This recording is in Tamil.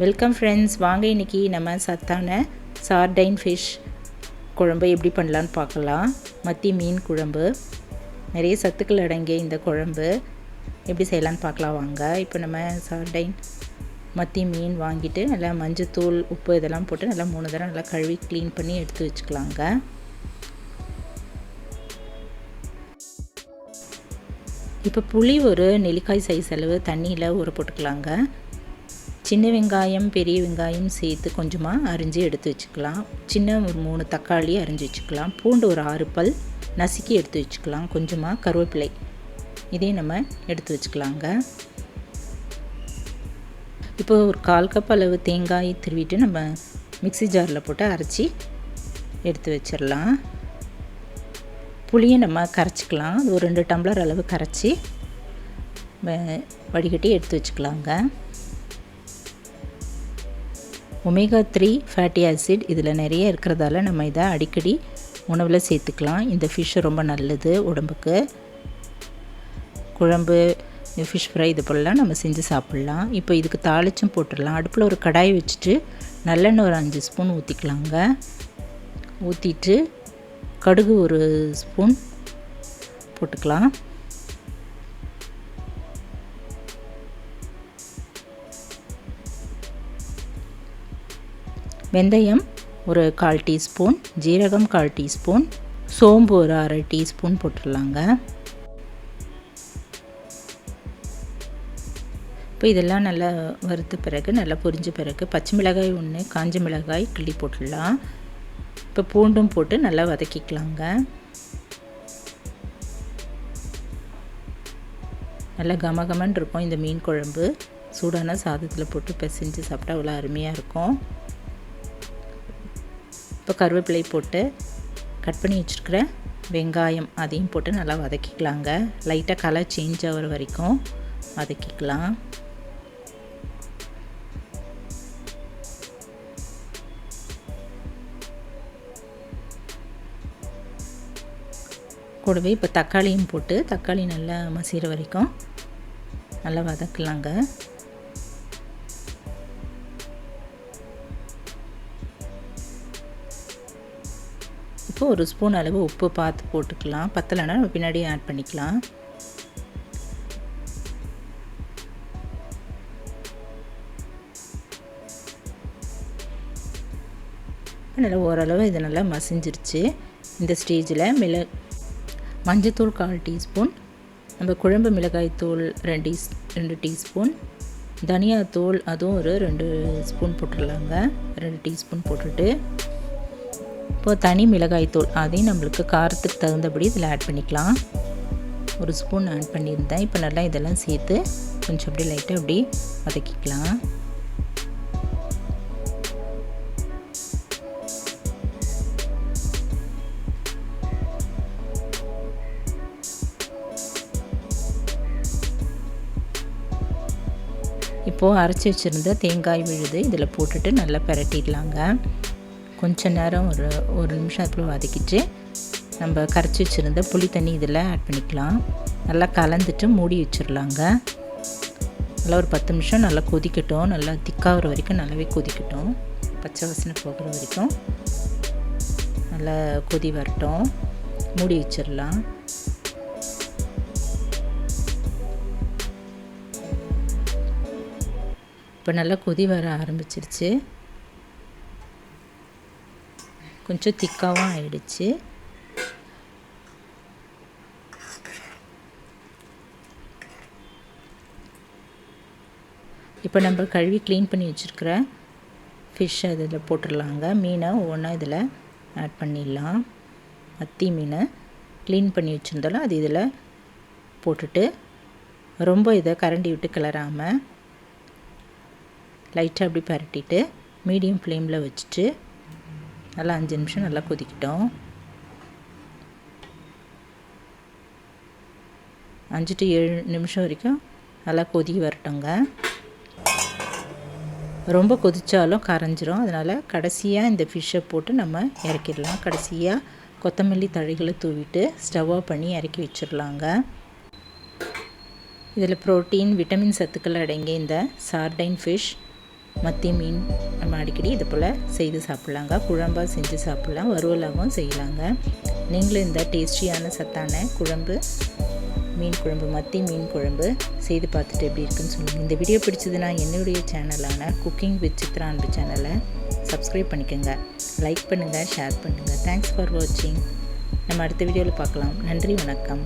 வெல்கம் ஃப்ரெண்ட்ஸ், வாங்க இன்றைக்கி நம்ம சத்தான சார்டைன் ஃபிஷ் குழம்பு எப்படி பண்ணலான்னு பார்க்கலாம். மத்தி மீன் குழம்பு, நிறைய சத்துக்கள் அடங்கிய இந்த குழம்பு எப்படி செய்யலான்னு பார்க்கலாம் வாங்க. இப்போ நம்ம சார்டைன் மத்தி மீன் வாங்கிட்டு நல்லா மஞ்சத்தூள் உப்பு இதெல்லாம் போட்டு நல்லா 3 தடவை நல்லா கழுவி க்ளீன் பண்ணி எடுத்து வச்சுக்கலாங்க. இப்போ புளி ஒரு நெல்லிக்காய் சைஸ் அளவு தண்ணியில் ஊற போட்டுக்கலாங்க. சின்ன வெங்காயம் பெரிய வெங்காயம் சேர்த்து கொஞ்சமாக அரிஞ்சு எடுத்து வச்சுக்கலாம். சின்ன ஒரு 3 தக்காளி அரிஞ்சு வச்சுக்கலாம். பூண்டு ஒரு 6 பல் நசுக்கி எடுத்து வச்சுக்கலாம். கொஞ்சமாக கருவேப்பிலை இதையும் நம்ம எடுத்து வச்சுக்கலாங்க. இப்போ ஒரு 1/4 கப் அளவு தேங்காய் திருவிட்டு நம்ம மிக்ஸி ஜாரில் போட்டு அரைச்சி எடுத்து வச்சிடலாம். புளியை நம்ம கரைச்சிக்கலாம். ஒரு 2 டம்ளர் அளவு கரைச்சி வடிகட்டி எடுத்து வச்சுக்கலாங்க. ஒமேகா 3 ஃபேட்டி ஆசிட் இதில் நிறைய இருக்கிறதால நம்ம இதை அடிக்கடி உணவில் சேர்த்துக்கலாம். இந்த ஃபிஷ்ஷு ரொம்ப நல்லது உடம்புக்கு. குழம்பு, ஃபிஷ் ஃப்ரை இது போலலாம் நம்ம செஞ்சு சாப்பிட்லாம். இப்போ இதுக்கு தாளிச்சும் போட்டுடலாம். அடுப்பில் ஒரு கடாய் வச்சுட்டு நல்லெண்ணெய் ஒரு 5 ஸ்பூன் ஊற்றிக்கலாங்க. ஊற்றிட்டு கடுகு ஒரு ஸ்பூன் போட்டுக்கலாம். வெந்தயம் ஒரு 1/4 டீஸ்பூன், ஜீரகம் 1/4 டீஸ்பூன், சோம்பு ஒரு 1/2 டீஸ்பூன் போட்டுடலாங்க. இப்போ இதெல்லாம் நல்லா வறுத்த பிறகு நல்லா பொரிஞ்ச பிறகு பச்சை மிளகாய் 1, காஞ்ச மிளகாய் கிள்ளி போட்டுடலாம். இப்போ பூண்டும் போட்டு நல்லா வதக்கிக்கலாங்க. நல்லா கமகமன்னு இருக்கும் இந்த மீன் குழம்பு. சூடான சாதத்தில் போட்டு பிசைஞ்சு சாப்பிட்டா அவ்வளோ அருமையாக இருக்கும். இப்போ கருவேப்பிலை போட்டு கட் பண்ணி வச்சுருக்கிற வெங்காயம் அதையும் போட்டு நல்லா வதக்கிக்கலாங்க. லைட்டாக கலர் சேஞ்ச் ஆகிற வரைக்கும் வதக்கிக்கலாம். கூடவே இப்போ தக்காளியும் போட்டு தக்காளி நல்லா மசிகிற வரைக்கும் நல்லா வதக்கலாங்க. இப்போ ஒரு ஸ்பூன் அளவு உப்பு பார்த்து போட்டுக்கலாம். பத்தலைன்னா நம்ம பின்னாடி ஆட் பண்ணிக்கலாம். நல்லா ஓரளவு இது நல்லா மசிஞ்சிருச்சு. இந்த ஸ்டேஜில் மஞ்சத்தூள் 1/4 டீஸ்பூன், நம்ம குழம்பு மிளகாய் தூள் 2 டீஸ்பூன், தனியாத்தூள் அதுவும் ஒரு 2 ஸ்பூன் போட்டுடலாங்க. 2 டீஸ்பூன் போட்டுட்டு இப்போது தனி மிளகாய் தூள் அதையும் நம்மளுக்கு காரத்துக்கு தகுந்தபடி இதில் ஆட் பண்ணிக்கலாம். ஒரு ஸ்பூன் ஆட் பண்ணியிருந்தேன். இப்போ நல்லா இதெல்லாம் சேர்த்து கொஞ்சம் அப்படியே லைட்டாக அப்படி வதக்கிக்கலாம். இப்போது அரைச்சி வச்சுருந்த தேங்காய் விழுது இதில் போட்டுட்டு நல்லா பிரட்டிடலாங்க. கொஞ்ச நேரம் ஒரு நிமிஷம் அப்புறம் வதக்கிட்டு நம்ம கரைச்சி வச்சுருந்த புளி தண்ணி இதில் ஆட் பண்ணிக்கலாம். நல்லா கலந்துட்டு மூடி வச்சிடலாங்க. நல்லா ஒரு 10 நிமிஷம் நல்லா கொதிக்கட்டும். நல்லா திக்காகிற வரைக்கும் நல்லாவே கொதிக்கட்டும். பச்சை வாசனை போகிற வரைக்கும் நல்லா கொதி வரட்டும். மூடி வச்சிடலாம். இப்போ நல்லா கொதி வர ஆரம்பிச்சிருச்சு. கொஞ்சம் திக்காகவும் ஆயிடுச்சு. இப்போ நம்ம கழுவி க்ளீன் பண்ணி வச்சுருக்கிற ஃபிஷ் அதில் போட்டுடலாங்க. மீனை ஒவ்வொன்றா இதில் ஆட் பண்ணிடலாம். மத்தி மீனை க்ளீன் பண்ணி வச்சுருந்தாலும் அது இதில் போட்டுட்டு ரொம்ப இதை கரண்டி விட்டு கிளறாமல் லைட்டாக அப்படி பரட்டிட்டு மீடியம் ஃப்ளேமில் வச்சுட்டு நல்லா 5 நிமிஷம் நல்லா கொதிக்கட்டும். 5 to 7 நிமிஷம் வரைக்கும் நல்லா கொதி வரட்டுங்க. ரொம்ப கொதித்தாலும் கரைஞ்சிரும். அதனால் கடைசியாக இந்த ஃபிஷ்ஷை போட்டு நம்ம இறக்கிடலாம். கடைசியாக கொத்தமல்லி தழைகளை தூவிட்டு ஸ்டவ் ஆஃப் பண்ணி இறக்கி வச்சிடலாங்க. இதில் புரோட்டீன், விட்டமின் சத்துக்கள் அடங்கிய இந்த சார்டைன் ஃபிஷ் மத்தி மீன் நம்ம அடிக்கடி இது போல் செய்து சாப்பிட்லாங்க. குழம்பாக செஞ்சு சாப்பிட்லாம், வறுவலாகவும் செய்யலாங்க. நீங்களும் இந்த டேஸ்டியான சத்தான குழம்பு மீன் குழம்பு மத்தி மீன் குழம்பு செய்து பார்த்துட்டு எப்படி இருக்குன்னு சொல்லுங்கள். இந்த வீடியோ பிடிச்சதுன்னா என்னுடைய சேனலான குக்கிங் வித் சித்ரா அன்பு சேனலை சப்ஸ்கிரைப் பண்ணிக்கோங்க, லைக் பண்ணுங்கள், ஷேர் பண்ணுங்கள். தேங்க்ஸ் ஃபார் வாட்சிங். நம்ம அடுத்த வீடியோவில் பார்க்கலாம். நன்றி, வணக்கம்.